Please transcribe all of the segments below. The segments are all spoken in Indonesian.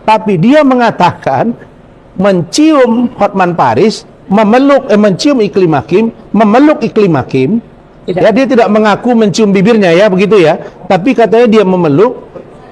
Tapi dia mengatakan mencium Hotman Paris, mencium Iklim Hakim, memeluk Iklim Hakim. Ya, dia tidak mengaku mencium bibirnya ya, begitu ya. Tapi katanya dia memeluk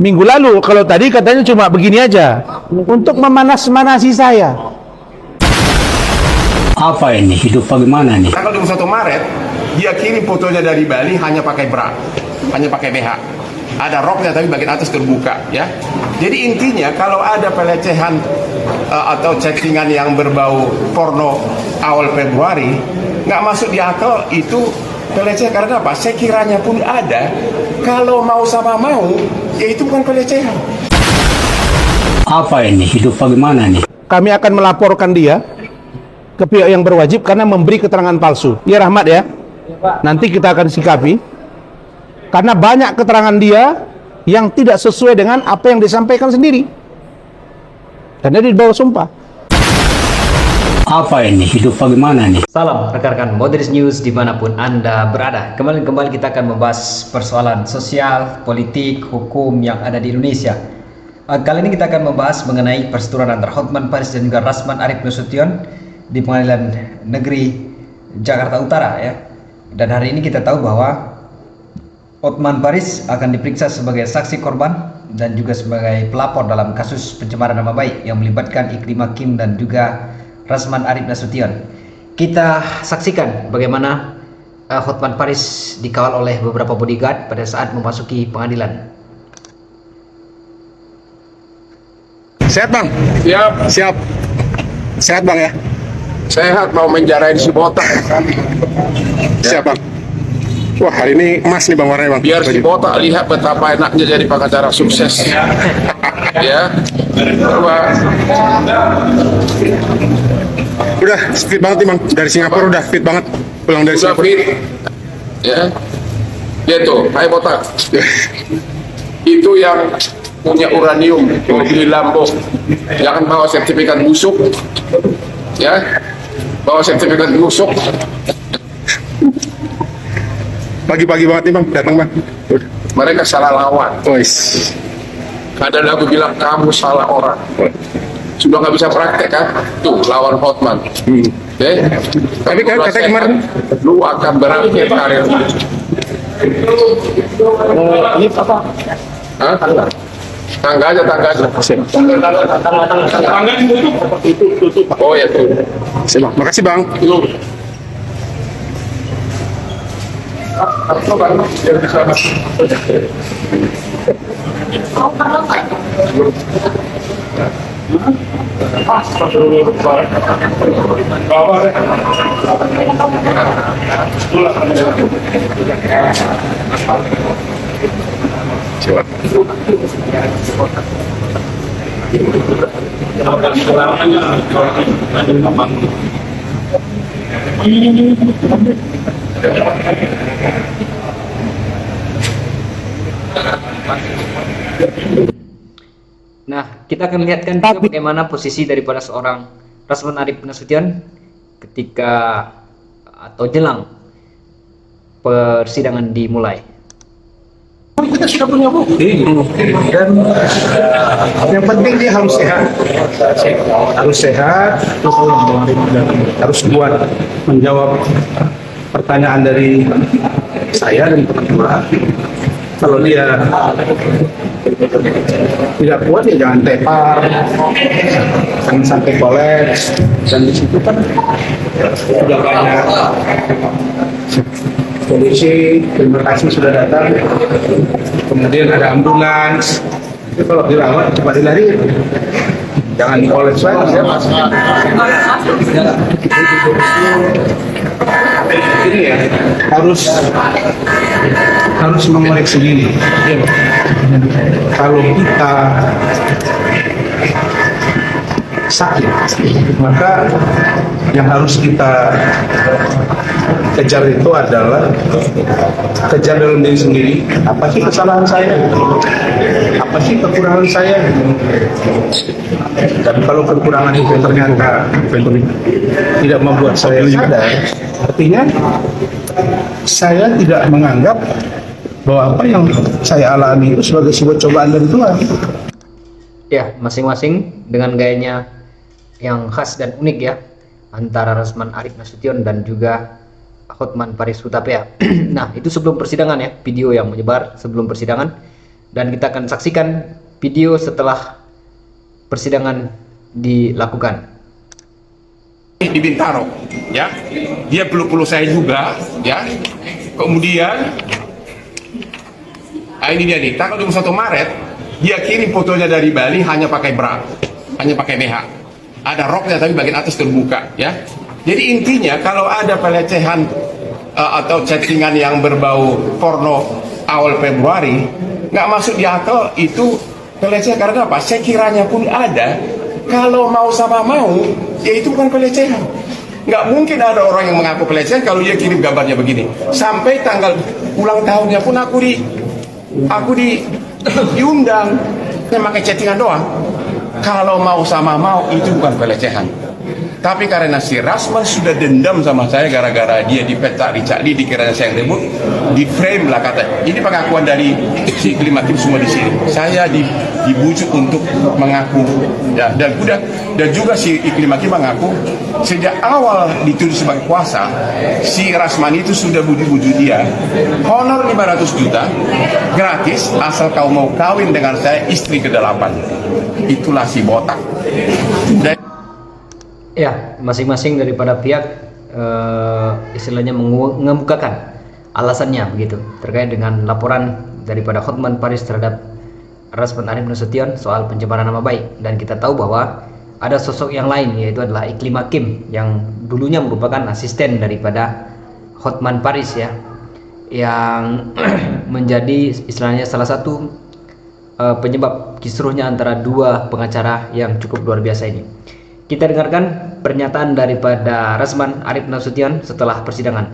minggu lalu. Kalau tadi katanya cuma begini aja untuk memanas-manasi saya. Apa ini? Hidup bagaimana nih? Tanggal 21 Maret, dia kirim fotonya dari Bali hanya pakai bra, hanya pakai BH. Ada roknya tapi bagian atas terbuka, ya. Jadi intinya kalau ada pelecehan atau chattingan yang berbau porno awal Februari, nggak masuk di akal itu pelecehan. Karena apa? Sekiranya pun ada, kalau mau sama mau, ya itu bukan pelecehan. Apa ini? Hidup bagaimana nih? Kami akan melaporkan dia ke pihak yang berwajib karena memberi keterangan palsu. Ya Rahmat ya. Nanti kita akan sikapi. Karena banyak keterangan dia yang tidak sesuai dengan apa yang disampaikan sendiri. Dan dia di bawah sumpah. Apa ini? Hidup bagaimana nih? Salam rekan-rekan Moderis News dimanapun Anda berada. Kembali kita akan membahas persoalan sosial, politik, hukum yang ada di Indonesia. Kali ini kita akan membahas mengenai perseteruan antara Hotman Paris dan juga Rasman Arif Nasution di Pengadilan Negeri Jakarta Utara ya. Dan hari ini kita tahu bahwa Hotman Paris akan diperiksa sebagai saksi korban dan juga sebagai pelapor dalam kasus pencemaran nama baik yang melibatkan Iklim Hakim dan juga Rasman Arif Nasution. Kita saksikan bagaimana Hotman Paris dikawal oleh beberapa bodyguard pada saat memasuki pengadilan. Sehat bang? Siap, Siap. Sehat bang ya? sehat mau menjarain si botak. Siap bang. Wah, hari ini emas nih bang warnanya bang. Biar si botak lihat betapa enaknya jadi pengacara sukses. Ya. Coba. Udah fit banget nih bang. Dari Singapura udah fit banget. Pulang dari Sudah Singapura. fit. Ya. Dia tuh, hai botak. Itu yang punya uranium, mau beli Lambo. Jangan bawa sertifikat busuk. Ya. Bawa sertifikat busuk. Pagi-pagi banget nih bang. Datang bang. Udah. Mereka salah lawan. Wis. Ada lagu bilang kamu salah orang. Sudah nggak bisa praktek kan? Tuh lawan Hotman. Oke? Tapi kan katanya kemarin lu akan berakhir karir. ini apa? Hah? Tangga aja, tangga aja. Tangga tutup. Oh ya tuh. Siap bang. Makasih bang. Lu. Apa bang? Biar bisa masuk. Nah, kita akan lihatkan juga bagaimana posisi daripada seorang Rasman Arif Nasution ketika atau jelang persidangan dimulai. Kita sudah punya bukti dan yang penting dia harus sehat, terus harus kuat menjawab pertanyaan dari saya dan teman-teman. Kalau dia tidak kuat ya jangan tepar, jangan sampai kolaps. Dan di situ kan sudah banyak polisi, terima kasih sudah datang. Kemudian ada ambulans. Itu kalau dirawat cepat dilari, jangan kolaps lagi. Ini ya harus mengoreksi diri. Kalau kita sakit, maka yang harus kita kejar itu adalah kejar dalam diri sendiri. Apa sih kesalahan saya? Apa sih kekurangan saya? Dan kalau kekurangan itu ternyata tidak membuat saya sadar, artinya saya tidak menganggap bahwa apa yang saya alami itu sebagai sebuah cobaan dari Tuhan. Ya, masing-masing dengan gayanya yang khas dan unik ya, antara Rasman Arif Nasution dan juga Hotman Paris Hutapea. Nah, itu sebelum persidangan ya, video yang menyebar sebelum persidangan, dan kita akan saksikan video setelah persidangan dilakukan. Di Bintaro, ya, dia peluk-peluk saya juga, ya. Kemudian, ini dia nih, tanggal 21 Maret, dia kirim fotonya dari Bali hanya pakai bra, hanya pakai BH. Ada roknya tapi bagian atas terbuka, ya. Jadi intinya kalau ada pelecehan atau chattingan yang berbau porno awal Februari, nggak masuk di akal itu pelecehan karena apa? Sekiranya pun ada, kalau mau sama mau, ya itu bukan pelecehan. Nggak mungkin ada orang yang mengaku pelecehan kalau dia kirim gambarnya begini. Sampai tanggal ulang tahunnya pun aku diundang, saya pakai chattingan doang. Kalau mau sama mau itu bukan pelecehan. Tapi karena si Rasman sudah dendam sama saya gara-gara dia dipetak, dicari, dikiranya saya yang ribut, di frame lah kata. Ini pengakuan dari si Iklim Hakim semua di sini. Saya dibujuk untuk mengaku, ya, dan juga si Iklim Hakim mengaku sejak awal dituduh sebagai kuasa, si Rasman itu sudah bujuk-bujuk dia. Honor 500 juta gratis asal kau mau kawin dengan saya istri ke-8. Itulah si botak. Dan Ya, masing-masing daripada pihak istilahnya mengemukakan alasannya begitu terkait dengan laporan daripada Hotman Paris terhadap Rasman Arif Nasution soal pencemaran nama baik. Dan kita tahu bahwa ada sosok yang lain, yaitu adalah Iklim Hakim yang dulunya merupakan asisten daripada Hotman Paris ya, yang menjadi istilahnya salah satu penyebab kisruhnya antara dua pengacara yang cukup luar biasa ini. Kita dengarkan pernyataan daripada Rasman Arif Nasution setelah persidangan.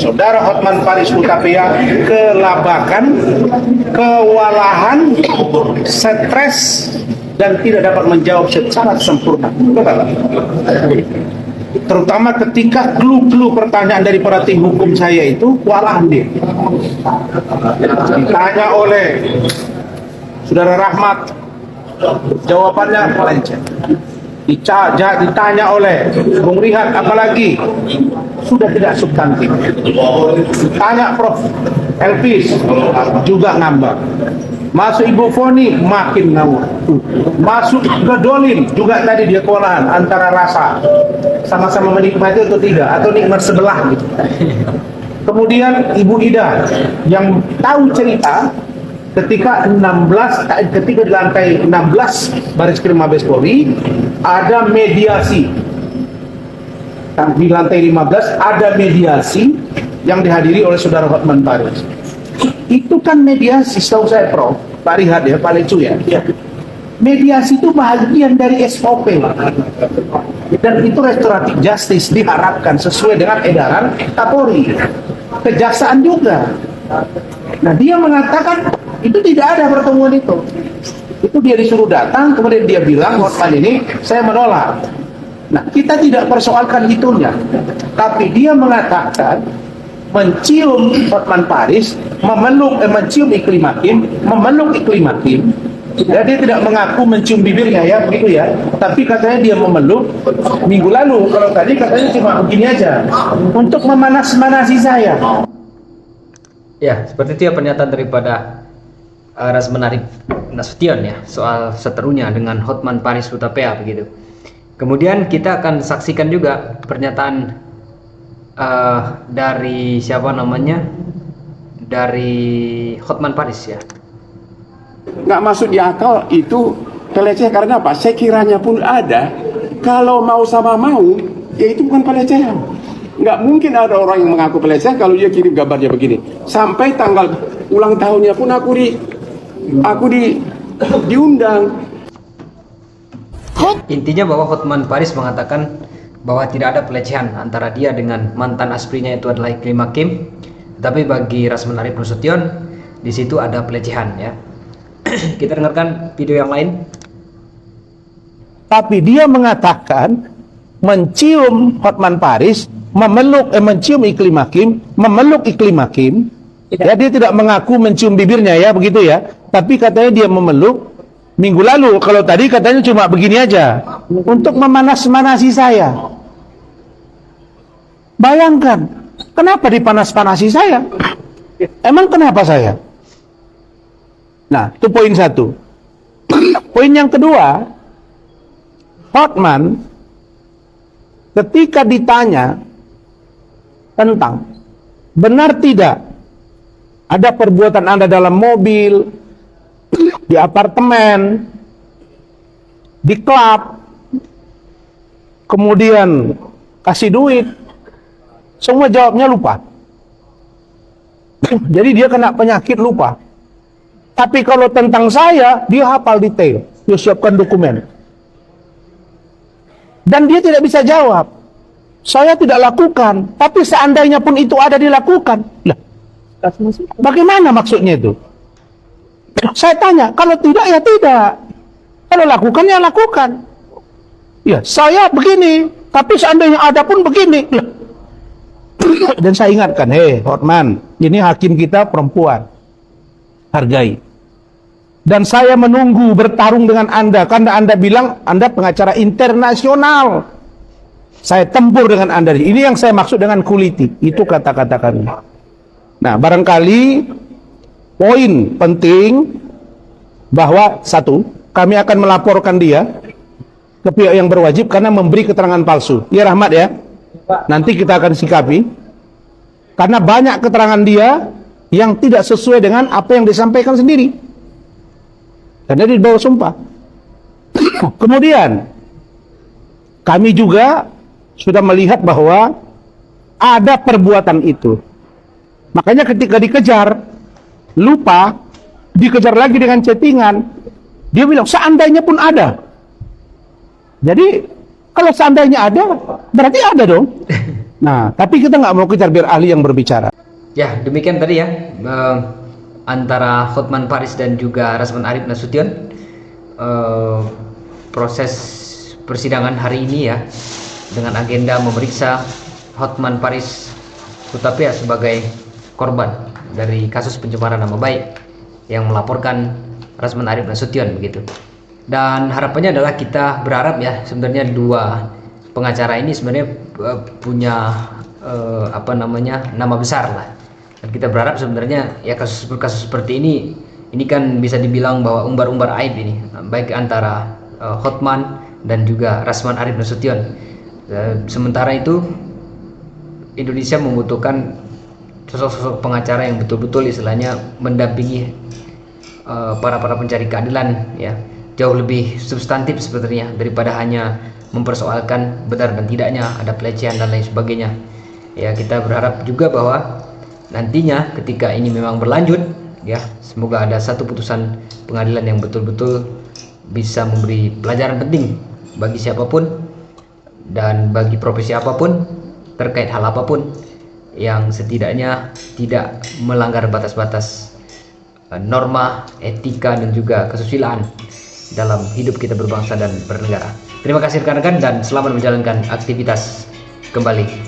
Saudara Hotman Paris Hutapea kelabakan, kewalahan, stres, dan tidak dapat menjawab secara sempurna. Terutama ketika clue-clue pertanyaan dari para tim hukum saya itu kewalahan dia. Ditanya oleh Saudara Rahmat, jawabannya melenceng. Ditanya oleh Bung Rihat apalagi sudah tidak substantif. Ditanya Prof Elvis juga ngambang. Masuk Ibu Foni makin ngawur. Masuk ke Dolin juga tadi dia kewalahan antara rasa sama-sama menikmati atau tidak, atau nikmat sebelah gitu. Kemudian Ibu Ida yang tahu cerita ketika di lantai 16 Bareskrim Mabes Polri ada mediasi. Di lantai 15 ada mediasi yang dihadiri oleh Saudara Hotman Paris. Itu kan mediasi, setahu saya Prof, Pak Rihat ya, Pak Lecu ya. Mediasi itu bagian dari SOP. Dan itu restoratif justice diharapkan sesuai dengan edaran Kapolri. Kejaksaan juga. Nah, dia mengatakan itu tidak ada pertemuan itu. Itu dia disuruh datang, kemudian dia bilang Hotman ini saya menolak. Nah, kita tidak persoalkan itunya, tapi dia mengatakan mencium Hotman Paris, mencium Iklim Hakim, memeluk Iklim Hakim. Ya, dia tidak mengaku mencium bibirnya ya, begitu ya. Tapi katanya dia memeluk minggu lalu. Kalau tadi katanya cuma begini aja untuk memanas-manasi saya. Ya, seperti itu ya pernyataan daripada Rasman Arif Nasution ya soal seterunya dengan Hotman Paris Hutapea begitu. Kemudian kita akan saksikan juga pernyataan dari siapa namanya, dari Hotman Paris ya. nggak masuk di akal itu pelecehan karena apa? Sekiranya pun ada, kalau mau sama mau, ya itu bukan pelecehan. Nggak mungkin ada orang yang mengaku pelecehan kalau dia kirim gambarnya begini. Sampai tanggal ulang tahunnya pun aku diundang. Intinya bahwa Hotman Paris mengatakan bahwa tidak ada pelecehan antara dia dengan mantan asprinya itu adalah Iklim Hakim, tapi bagi Rasman Arif Nasution di situ ada pelecehan ya. Kita dengarkan video yang lain. Tapi dia mengatakan mencium Hotman Paris, mencium Iklim Hakim, memeluk Iklim Hakim. Ya, dia tidak mengaku mencium bibirnya ya, begitu ya. tapi katanya dia memeluk minggu lalu. Kalau tadi katanya cuma begini aja untuk memanas-manasi saya. Bayangkan, kenapa dipanas-panasi saya? Emang kenapa saya? Nah, itu poin satu. Poin yang kedua, Hotman ketika ditanya tentang benar tidak ada perbuatan Anda dalam mobil, di apartemen, di klub, kemudian kasih duit, semua jawabnya lupa. Jadi dia kena penyakit lupa. Tapi kalau tentang saya, dia hafal detail, dia siapkan dokumen. Dan dia tidak bisa jawab. Saya tidak lakukan, tapi seandainya pun itu ada dilakukan. Lah, bagaimana maksudnya itu? Saya tanya, kalau tidak ya tidak. Kalau lakukan ya lakukan. Ya, saya begini, tapi seandainya ada pun begini. Lah. Dan saya ingatkan, Hotman, ini hakim kita perempuan. Hargai. Dan saya menunggu bertarung dengan Anda, karena Anda bilang Anda pengacara internasional. Saya tempur dengan Anda. Ini yang saya maksud dengan kuliti. Itu kata-kata kami. Nah, barangkali poin penting bahwa satu, kami akan melaporkan dia ke pihak yang berwajib karena memberi keterangan palsu. Ya Rahmat ya. Nanti kita akan sikapi. Karena banyak keterangan dia yang tidak sesuai dengan apa yang disampaikan sendiri. Karena dia dibawa sumpah. Kemudian kami juga sudah melihat bahwa ada perbuatan itu. Makanya ketika dikejar, lupa, dikejar lagi dengan chattingan, dia bilang seandainya pun ada. Jadi kalau seandainya ada, berarti ada dong. Nah, tapi kita nggak mau kejar biar ahli yang berbicara. Ya, demikian tadi ya antara Hotman Paris dan juga Rasman Arif Nasution proses persidangan hari ini ya, dengan agenda memeriksa Hotman Paris Hutapea sebagai korban dari kasus pencemaran nama baik yang melaporkan Rasman Arif Nasution begitu. Dan harapannya adalah kita berharap ya, sebenarnya dua pengacara ini sebenarnya punya nama besar lah. Dan kita berharap sebenarnya ya kasus seperti ini kan bisa dibilang bahwa umbar-umbar aib ini, baik antara Hotman dan juga Rasman Arif Nasution. Sementara itu Indonesia membutuhkan sosok-sosok pengacara yang betul-betul istilahnya mendampingi para pencari keadilan ya, jauh lebih substantif sebenarnya daripada hanya mempersoalkan benar dan tidaknya ada pelecehan dan lain sebagainya. Ya, kita berharap juga bahwa nantinya ketika ini memang berlanjut ya, semoga ada satu putusan pengadilan yang betul-betul bisa memberi pelajaran penting bagi siapapun dan bagi profesi apapun terkait hal apapun yang setidaknya tidak melanggar batas-batas norma, etika dan juga kesusilaan dalam hidup kita berbangsa dan bernegara. Terima kasih rekan-rekan dan selamat menjalankan aktivitas kembali.